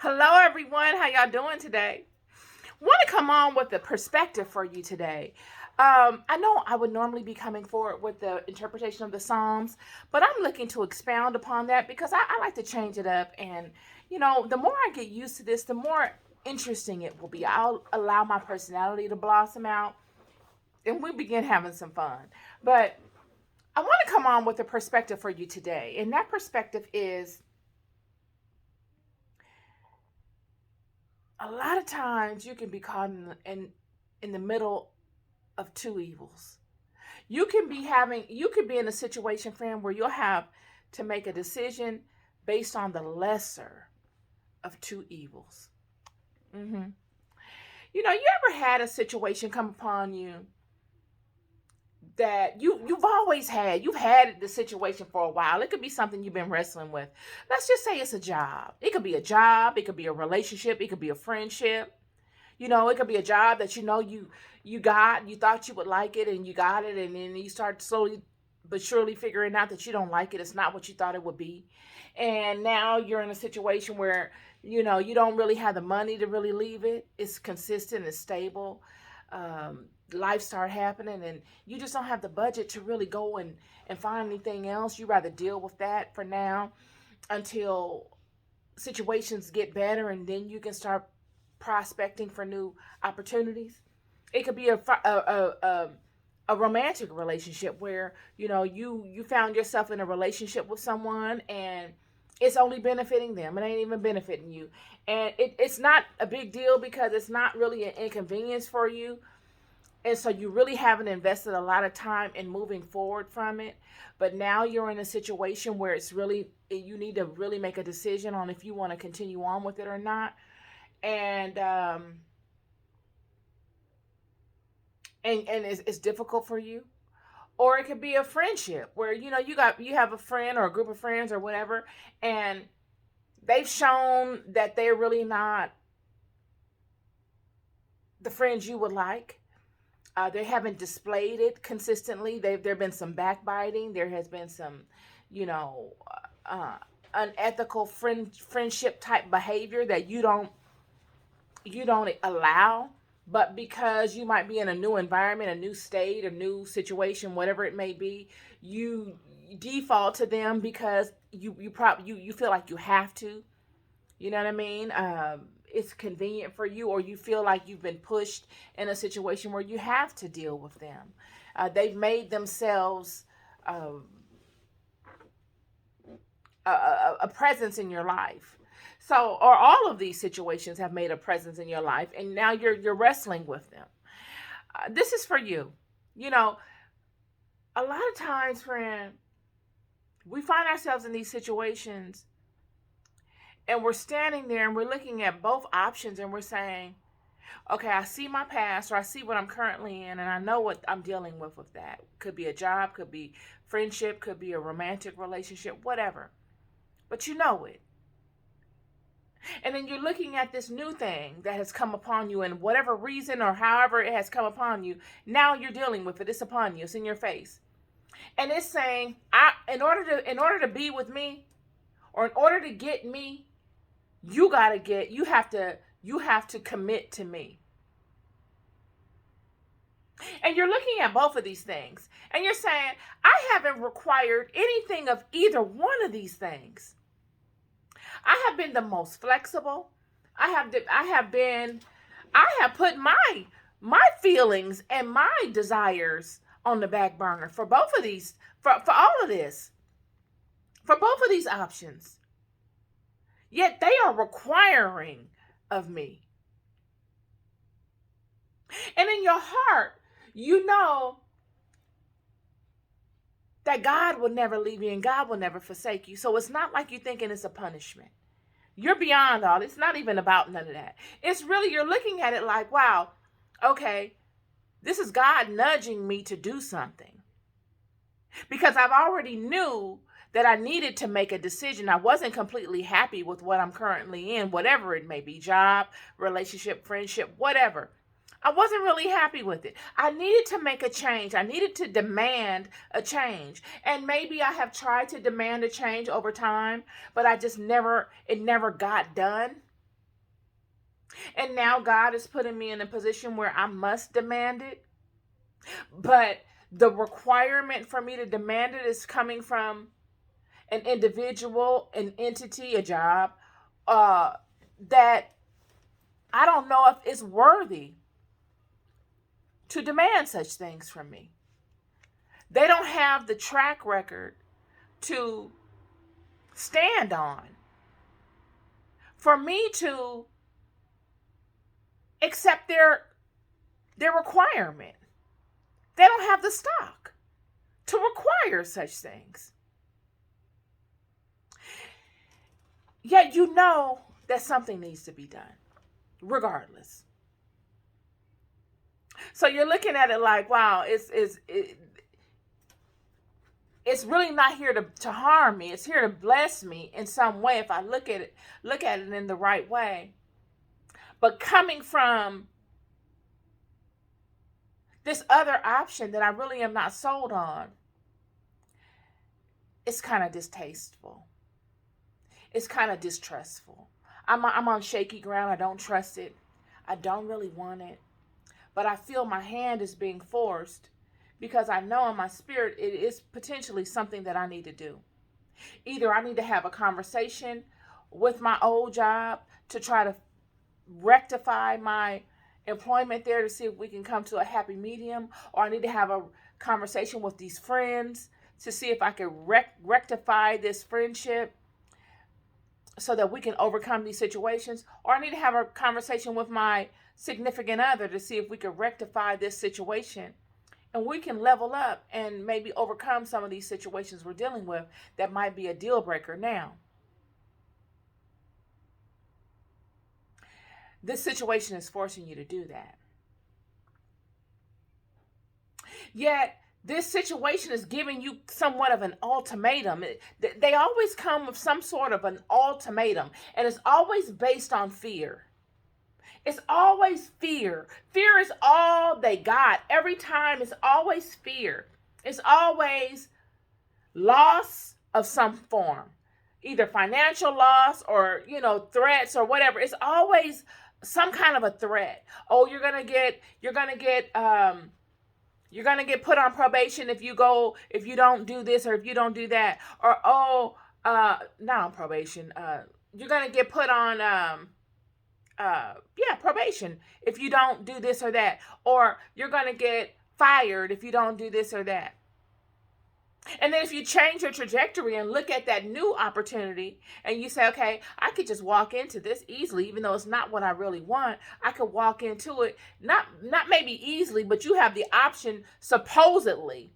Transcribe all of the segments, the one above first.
Hello, everyone. How y'all doing today? Want to come on with a perspective for you today. I know I would normally be coming forward with the interpretation of the Psalms, but I'm looking to expound upon that because I like to change it up. And, the more I get used to this, the more interesting it will be. I'll allow my personality to blossom out and we begin having some fun. But I want to come on with a perspective for you today. And that perspective is a lot of times you can be caught in the middle of two evils. You could be in a situation, friend, where you'll have to make a decision based on the lesser of two evils. hmm you ever had a situation come upon you that you've had the situation for a while. It could be something you've been wrestling with. Let's just say it's a job. It could be a job, it could be a relationship, it could be a friendship. It could be a job that you thought you would like it and you got it, and then you start slowly but surely figuring out that you don't like it. It's not what you thought it would be. And now you're in a situation where you don't really have the money to really leave it. It's consistent, it's stable. Life start happening and you just don't have the budget to really go and find anything else. You rather deal with that for now until situations get better, and then you can start prospecting for new opportunities. It could be a romantic relationship where you found yourself in a relationship with someone and it's only benefiting them. It ain't even benefiting you, and it's not a big deal because it's not really an inconvenience for you, and so you really haven't invested a lot of time in moving forward from it. But now you're in a situation where you need to really make a decision on if you want to continue on with it or not. And um and and it's difficult for you. Or it could be a friendship where you have a friend or a group of friends or whatever, and they've shown that they're really not the friends you would like. They haven't displayed it consistently. There been some backbiting. There has been some, you know, unethical friendship type behavior that you don't allow. But because you might be in a new environment, a new state, a new situation, whatever it may be, you default to them because you feel like you have to. You know what I mean? It's convenient for you, or you feel like you've been pushed in a situation where you have to deal with them. They've made themselves uh, a presence in your life. So, or all of these situations have made a presence in your life, and now you're wrestling with them. This is for you. You know, a lot of times, friend, we find ourselves in these situations and we're standing there and we're looking at both options and we're saying, okay, I see my past or I see what I'm currently in and I know what I'm dealing with that. Could be a job, could be friendship, could be a romantic relationship, whatever. But you know it. And then you're looking at this new thing that has come upon you, and whatever reason or however it has come upon you, now you're dealing with it. It's upon you. It's in your face. And it's saying, in order to be with me, or in order to get me, you have to commit to me. And you're looking at both of these things and you're saying, I haven't required anything of either one of these things. I have been the most flexible. I have put my feelings and my desires on the back burner for both of these, for all of this, for both of these options. Yet they are requiring of me. And in your heart, you know that God will never leave you and God will never forsake you. So it's not like you're thinking it's a punishment. You're beyond all. It's not even about none of that. It's really, you're looking at it like, wow, okay, this is God nudging me to do something. Because I've already knew that I needed to make a decision. I wasn't completely happy with what I'm currently in, whatever it may be, job, relationship, friendship, whatever. I wasn't really happy with it. I needed to make a change. I needed to demand a change. And maybe I have tried to demand a change over time, but it never got done. And now God is putting me in a position where I must demand it. But the requirement for me to demand it is coming from an individual, an entity, a job, uh, that I don't know if it's worthy to demand such things from me. They don't have the track record to stand on for me to accept their requirement. They don't have the stock to require such things. Yet you know that something needs to be done, regardless. So you're looking at it like, wow, it's really not here to harm me. It's here to bless me in some way if I look at it in the right way. But coming from this other option that I really am not sold on, it's kind of distasteful. It's kind of distrustful. I'm on shaky ground. I don't trust it. I don't really want it. But I feel my hand is being forced because I know in my spirit it is potentially something that I need to do. Either I need to have a conversation with my old job to try to rectify my employment there to see if we can come to a happy medium, or I need to have a conversation with these friends to see if I can rectify this friendship so that we can overcome these situations, or I need to have a conversation with my significant other to see if we can rectify this situation and we can level up and maybe overcome some of these situations we're dealing with that might be a deal breaker now. This situation is forcing you to do that. Yet, this situation is giving you somewhat of an ultimatum. They always come with some sort of an ultimatum, and it's always based on fear. It's always fear. Fear is all they got. Every time, it's always fear. It's always loss of some form, either financial loss or, threats or whatever. It's always some kind of a threat. Oh, you're gonna get put on probation if you don't do this or if you don't do that. Or not on probation. You're gonna get put on probation if you don't do this or that. Or you're gonna get fired if you don't do this or that. And then if you change your trajectory and look at that new opportunity and you say, okay, I could just walk into this easily, even though it's not what I really want. I could walk into it, not maybe easily, but you have the option supposedly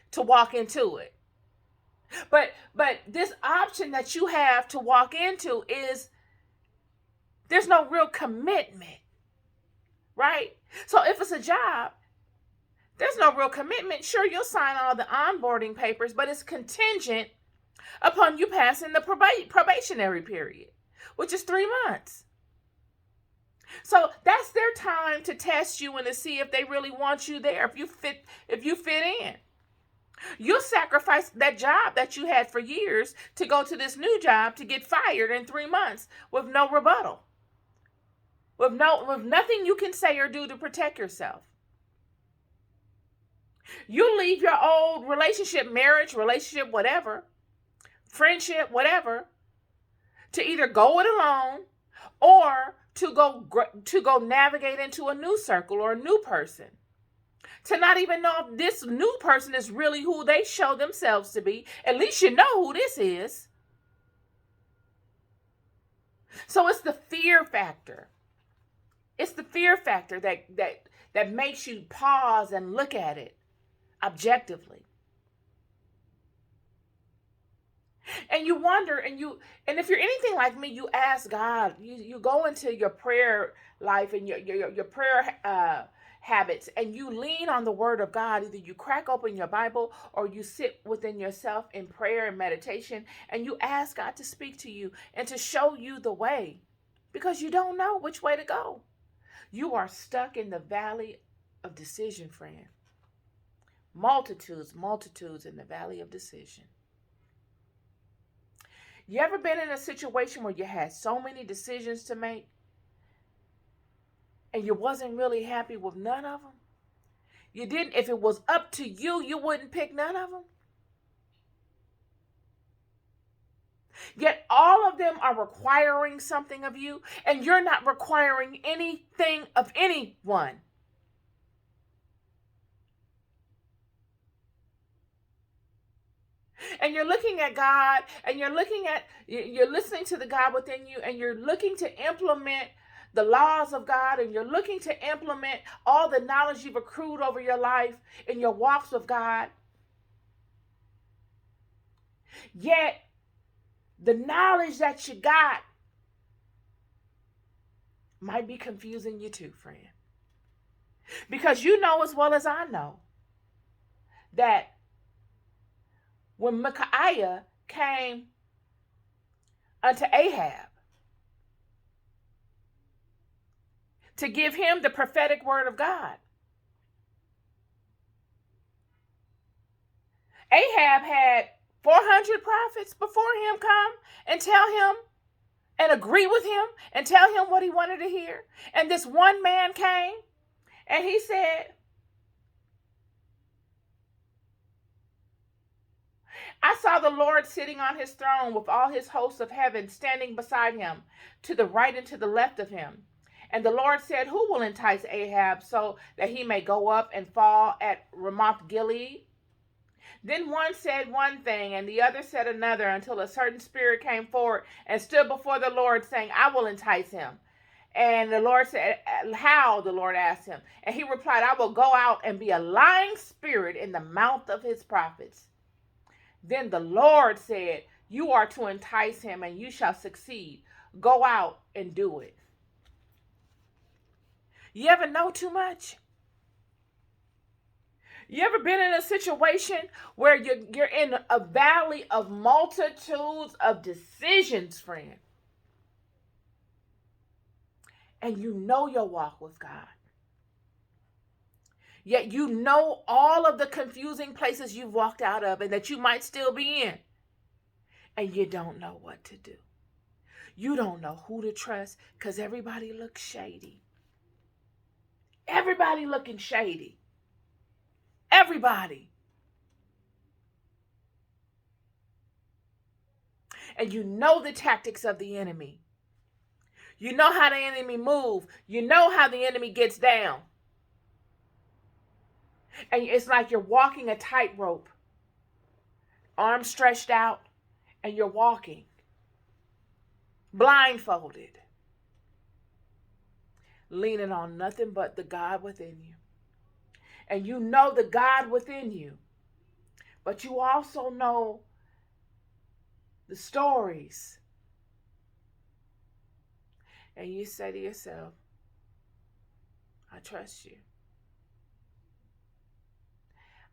to walk into it. But this option that you have to walk into is, there's no real commitment, right? So if it's a job, there's no real commitment. Sure, you'll sign all the onboarding papers, but it's contingent upon you passing the probationary period, which is 3 months. So that's their time to test you and to see if they really want you there, if you fit in. You'll sacrifice that job that you had for years to go to this new job to get fired in 3 months with no rebuttal, with nothing you can say or do to protect yourself. You leave your old relationship, marriage, relationship, whatever, friendship, whatever, to either go it alone or to go navigate into a new circle or a new person. To not even know if this new person is really who they show themselves to be. At least you know who this is. So it's the fear factor. It's the fear factor that makes you pause and look at it objectively. And you wonder, and if you're anything like me, you ask God, you go into your prayer life and your prayer habits, and you lean on the word of God. Either you crack open your Bible or you sit within yourself in prayer and meditation, and you ask God to speak to you and to show you the way, because you don't know which way to go. You are stuck in the valley of decision, friend. Multitudes in the valley of decision. You ever been in a situation where you had so many decisions to make and you wasn't really happy with none of them? You didn't, if it was up to you, you wouldn't pick none of them? Yet all of them are requiring something of you, and you're not requiring anything of anyone. And you're looking at God, and you're listening to the God within you, and you're looking to implement the laws of God, and you're looking to implement all the knowledge you've accrued over your life in your walks with God. Yet the knowledge that you got might be confusing you too, friend. Because you know as well as I know that when Micaiah came unto Ahab to give him the prophetic word of God, Ahab had 400 prophets before him come and tell him and agree with him and tell him what he wanted to hear. And this one man came and he said, I saw the Lord sitting on his throne with all his hosts of heaven standing beside him, to the right and to the left of him. And the Lord said, who will entice Ahab so that he may go up and fall at Ramoth Gilead? Then one said one thing, and the other said another, until a certain spirit came forward and stood before the Lord, saying, I will entice him. And the Lord said, how? The Lord asked him. And he replied, I will go out and be a lying spirit in the mouth of his prophets. Then the Lord said, you are to entice him, and you shall succeed. Go out and do it. You ever know too much? You ever been in a situation where you're in a valley of multitudes of decisions, friend? And you know your walk with God. Yet you know all of the confusing places you've walked out of and that you might still be in. And you don't know what to do. You don't know who to trust because everybody looks shady. Everybody looking shady. Everybody. And you know the tactics of the enemy. You know how the enemy moves. You know how the enemy gets down. And it's like you're walking a tightrope. Arms stretched out. And you're walking. Blindfolded. Leaning on nothing but the God within you. And you know the God within you. But you also know the stories. And you say to yourself, I trust you.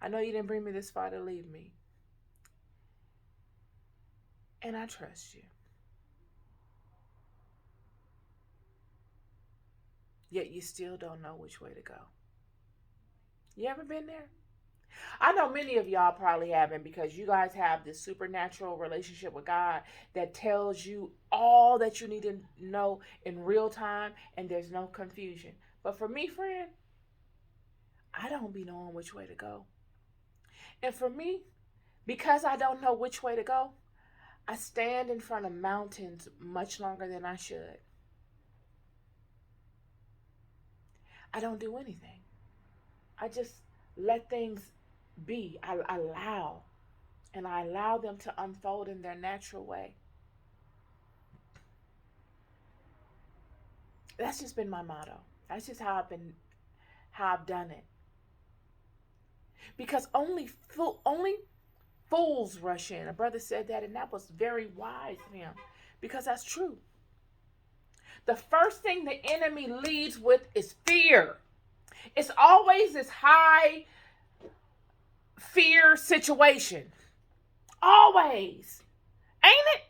I know you didn't bring me this far to leave me. And I trust you. Yet you still don't know which way to go. You ever been there? I know many of y'all probably haven't, because you guys have this supernatural relationship with God that tells you all that you need to know in real time, and there's no confusion. But for me, friend, I don't be knowing which way to go. And for me, because I don't know which way to go, I stand in front of mountains much longer than I should. I don't do anything. I just let things be. I allow them to unfold in their natural way. That's just been my motto. That's just how I've done it. Because only fools rush in. A brother said that, and that was very wise of him, because that's true. The first thing the enemy leads with is fear. It's always this high fear situation. Always. Ain't it?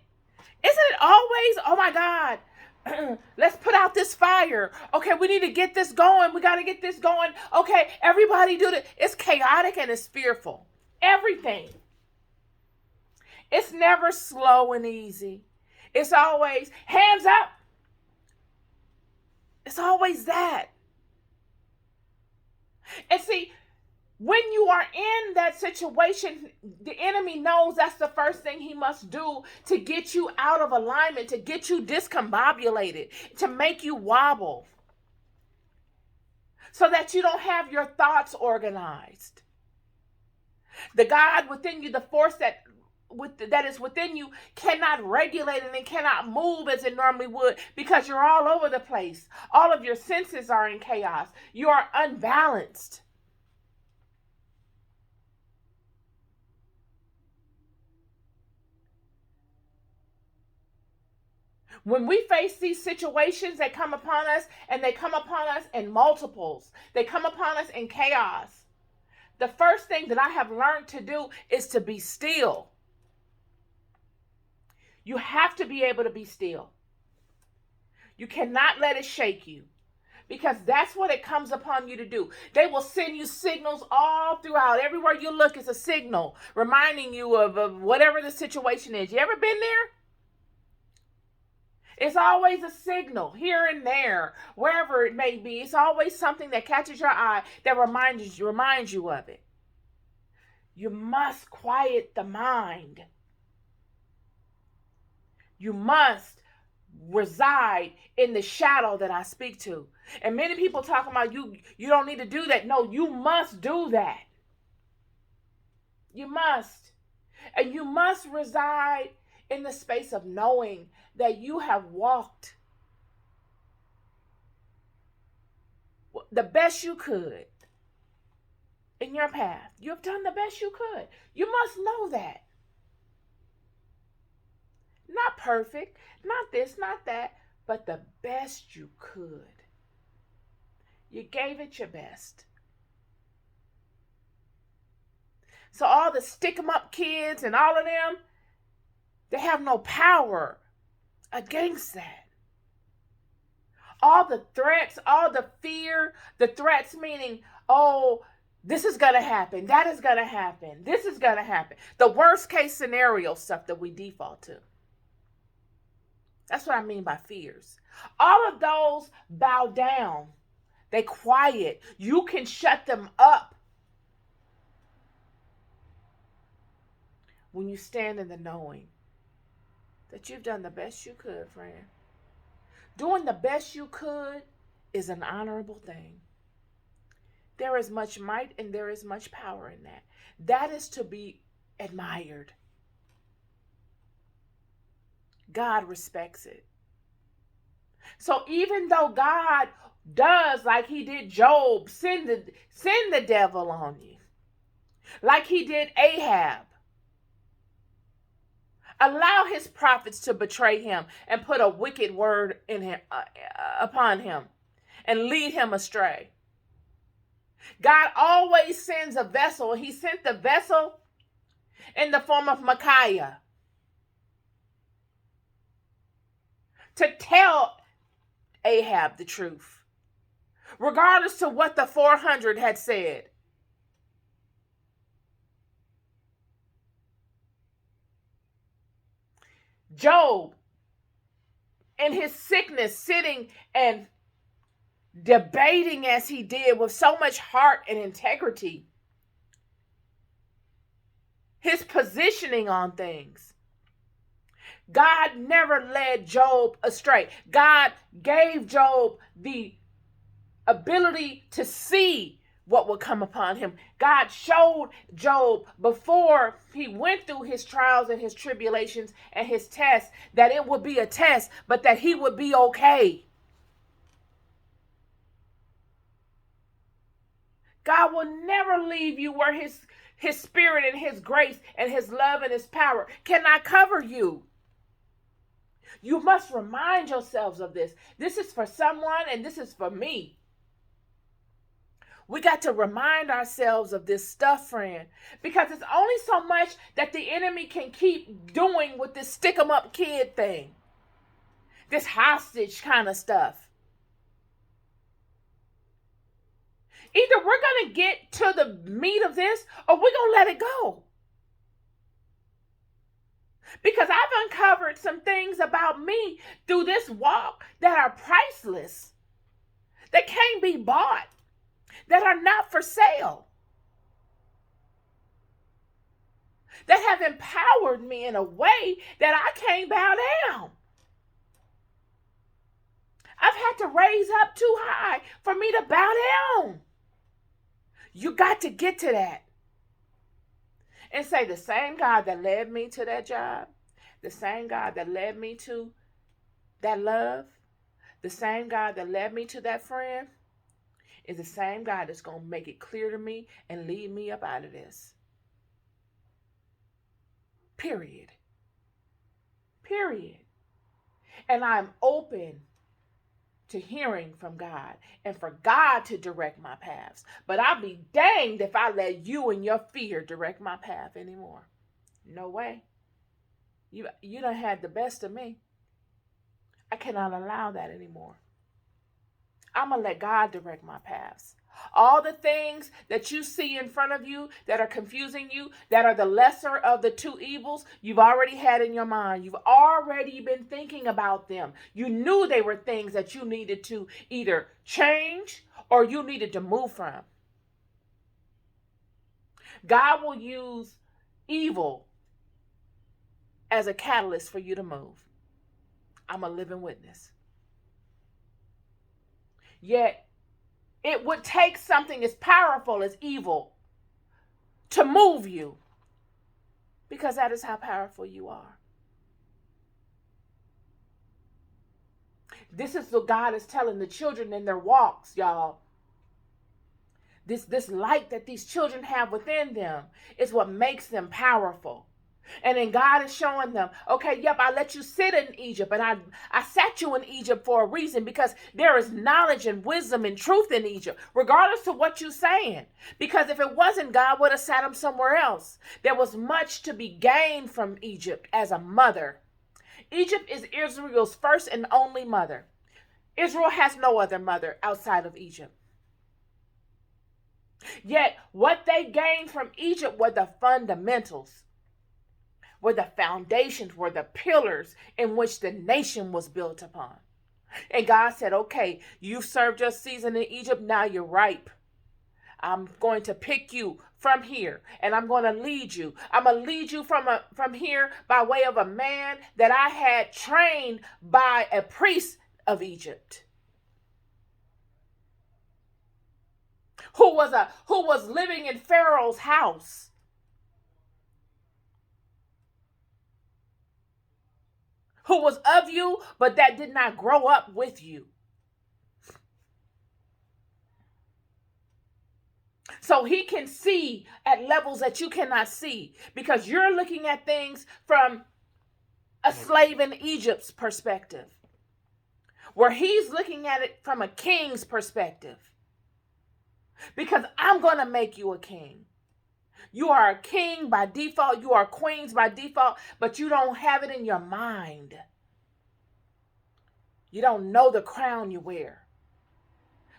Isn't it always? Oh my God. Let's put out this fire. Okay, we need to get this going. We got to get this going. Okay, everybody do it. It's chaotic and it's fearful. Everything. It's never slow and easy. It's always hands up. It's always that. And see, when you are in that situation, the enemy knows that's the first thing he must do to get you out of alignment, to get you discombobulated, to make you wobble, so that you don't have your thoughts organized. The God within you, the force that is within you, cannot regulate it and cannot move as it normally would, because you're all over the place. All of your senses are in chaos. You are unbalanced. When we face these situations that come upon us, and they come upon us in multiples, they come upon us in chaos, the first thing that I have learned to do is to be still. You have to be able to be still. You cannot let it shake you, because that's what it comes upon you to do. They will send you signals all throughout. Everywhere you look is a signal reminding you of whatever the situation is. You ever been there? It's always a signal here and there, wherever it may be. It's always something that catches your eye that reminds you of it. You must quiet the mind. You must reside in the shadow that I speak to. And many people talk about you don't need to do that. No, you must do that. You must. And you must reside in the space of knowing that you have walked the best you could in your path. You have done the best you could. You must know that. Not perfect, not this, not that, but the best you could. You gave it your best. So all the stick 'em up kids and all of them, they have no power against that. All the threats, all the fear, the threats meaning, oh, this is going to happen, that is going to happen, this is going to happen. The worst case scenario stuff that we default to. That's what I mean by fears. All of those bow down. They quiet. You can shut them up when you stand in the knowing that you've done the best you could, friend. Doing the best you could is an honorable thing. There is much might and there is much power in that. That is to be admired. God respects it. So even though God does, like he did Job, send the devil on you, like he did Ahab, allow his prophets to betray him and put a wicked word in him, upon him, and lead him astray. God always sends a vessel. He sent the vessel in the form of Micaiah to tell Ahab the truth, regardless to what the 400 had said. Job, in his sickness, sitting and debating as he did with so much heart and integrity, his positioning on things, God never led Job astray. God gave Job the ability to see what would come upon him. God showed Job before he went through his trials and his tribulations and his tests that it would be a test, but that he would be okay. God will never leave you where his spirit and his grace and his love and his power cannot cover you. You must remind yourselves of this. This is for someone and this is for me. We got to remind ourselves of this stuff, friend, because it's only so much that the enemy can keep doing with this stick 'em up kid thing, this hostage kind of stuff. Either we're going to get to the meat of this or we're going to let it go. Because I've uncovered some things about me through this walk that are priceless, that can't be bought, that are not for sale, that have empowered me in a way that I can't bow down. I've had to raise up too high for me to bow down. You got to get to that and say, the same God that led me to that job, the same God that led me to that love, the same God that led me to that friend, is the same God that's going to make it clear to me and lead me up out of this. Period. Period. And I'm open to hearing from God and for God to direct my paths. But I'll be danged if I let you and your fear direct my path anymore. No way. You done had the best of me. I cannot allow that anymore. I'm going to let God direct my paths. All the things that you see in front of you that are confusing you, that are the lesser of the two evils, you've already had in your mind. You've already been thinking about them. You knew they were things that you needed to either change or you needed to move from. God will use evil as a catalyst for you to move. I'm a living witness. Yet, it would take something as powerful as evil to move you, because that is how powerful you are. This is what God is telling the children in their walks, y'all. This light that these children have within them is what makes them powerful. And then God is showing them, okay, yep, I let you sit in Egypt, and I sat you in Egypt for a reason, because there is knowledge and wisdom and truth in Egypt, regardless of what you're saying. Because if it wasn't, God would have sat him somewhere else. There was much to be gained from Egypt as a mother. Egypt is Israel's first and only mother. Israel has no other mother outside of Egypt. Yet what they gained from Egypt were the fundamentals, were the foundations, were the pillars in which the nation was built upon. And God said, okay, you've served your season in Egypt, now you're ripe. I'm going to pick you from here, and I'm going to lead you. I'm going to lead you from here by way of a man that I had trained by a priest of Egypt, who was living in Pharaoh's house. Who was of you, but that did not grow up with you. So he can see at levels that you cannot see, because you're looking at things from a slave in Egypt's perspective, where he's looking at it from a king's perspective. Because I'm going to make you a king. You are a king by default. You are queens by default, but you don't have it in your mind. You don't know the crown you wear.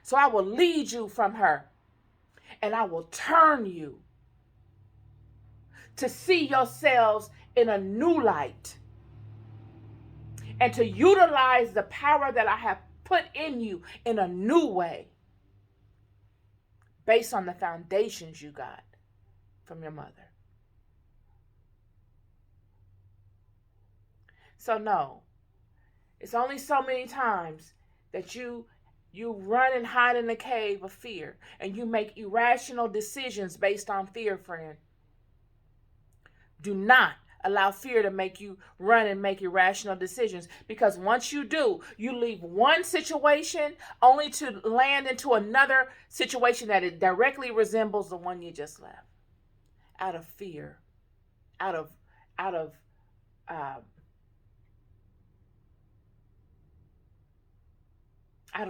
So I will lead you from her, and I will turn you to see yourselves in a new light, and to utilize the power that I have put in you in a new way, based on the foundations you got from your mother. So no, it's only so many times that you run and hide in the cave of fear, and you make irrational decisions based on fear, friend. Do not allow fear to make you run and make irrational decisions, because once you do, you leave one situation only to land into another situation that it directly resembles the one you just left. Out of fear, out of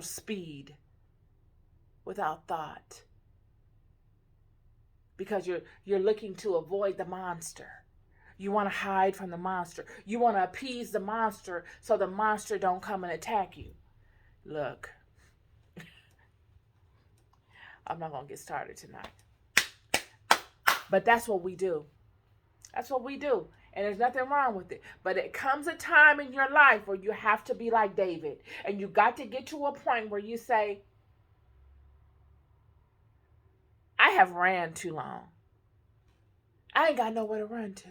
speed, without thought, because you're looking to avoid the monster. You want to hide from the monster. You want to appease the monster so the monster don't come and attack you. Look, I'm not going to get started tonight. But that's what we do. That's what we do. And there's nothing wrong with it. But it comes a time in your life where you have to be like David. And you got to get to a point where you say, I have ran too long. I ain't got nowhere to run to.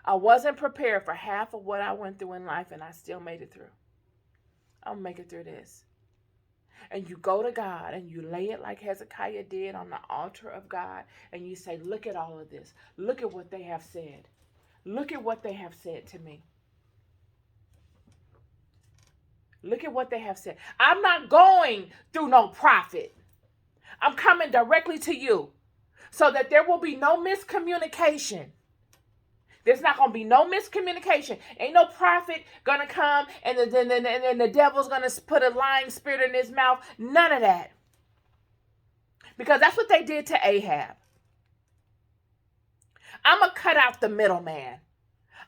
I wasn't prepared for half of what I went through in life, and I still made it through. I'll make it through this. And you go to God and you lay it like Hezekiah did on the altar of God, and you say, look at all of this. Look at what they have said. Look at what they have said to me. Look at what they have said. I'm not going through no prophet. I'm coming directly to you so that there will be no miscommunication. There's not going to be no miscommunication. Ain't no prophet going to come and then the devil's going to put a lying spirit in his mouth. None of that. Because that's what they did to Ahab. I'm going to cut out the middleman.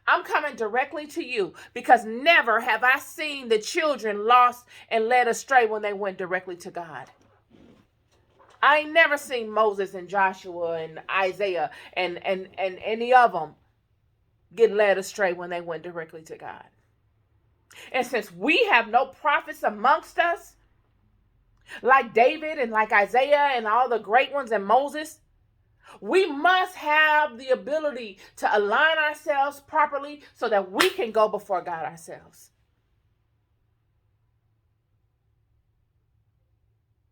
I'm coming directly to you, because never have I seen the children lost and led astray when they went directly to God. I ain't never seen Moses and Joshua and Isaiah and any of them get led astray when they went directly to God. And since we have no prophets amongst us, like David and like Isaiah and all the great ones and Moses, we must have the ability to align ourselves properly so that we can go before God ourselves.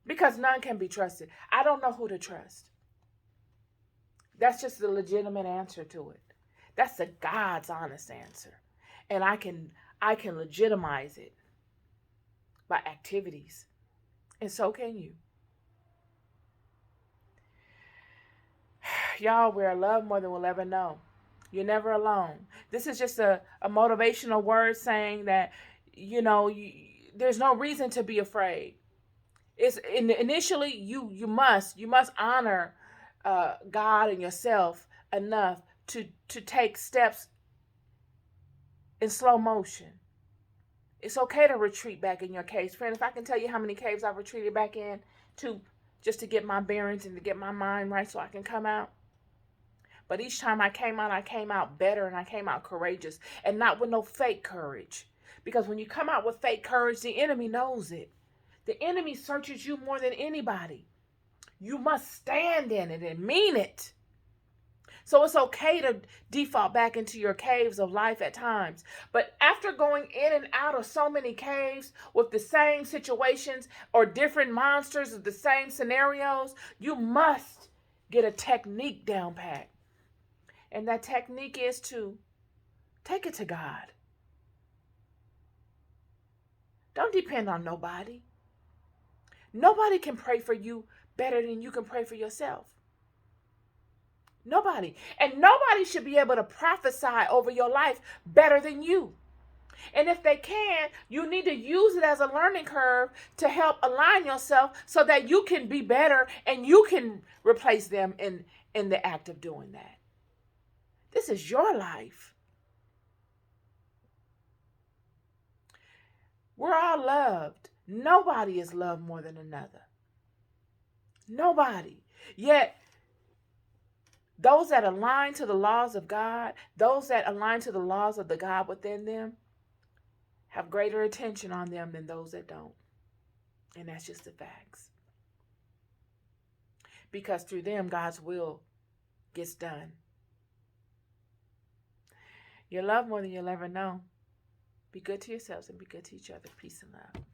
Because none can be trusted. I don't know who to trust. That's just the legitimate answer to it. That's the God's honest answer. And I can legitimize it by activities. And so can you. Y'all, we're loved more than we'll ever know. You're never alone. This is just a motivational word saying that, there's no reason to be afraid. It's initially you must honor God and yourself enough to take steps in slow motion. It's okay to retreat back in your caves. Friend, if I can tell you how many caves I've retreated back in just to get my bearings and to get my mind right so I can come out. But each time I came out better, and I came out courageous, and not with no fake courage. Because when you come out with fake courage, the enemy knows it. The enemy searches you more than anybody. You must stand in it and mean it. So it's okay to default back into your caves of life at times. But after going in and out of so many caves with the same situations or different monsters of the same scenarios, you must get a technique down pat. And that technique is to take it to God. Don't depend on nobody. Nobody can pray for you better than you can pray for yourself. Nobody. And nobody should be able to prophesy over your life better than you. And if they can, you need to use it as a learning curve to help align yourself so that you can be better and you can replace them in the act of doing that. This is your life. We're all loved. Nobody is loved more than another. Nobody. Yet, those that align to the laws of God, those that align to the laws of the God within them, have greater attention on them than those that don't. And that's just the facts. Because through them, God's will gets done. You're loved more than you'll ever know. Be good to yourselves and be good to each other. Peace and love.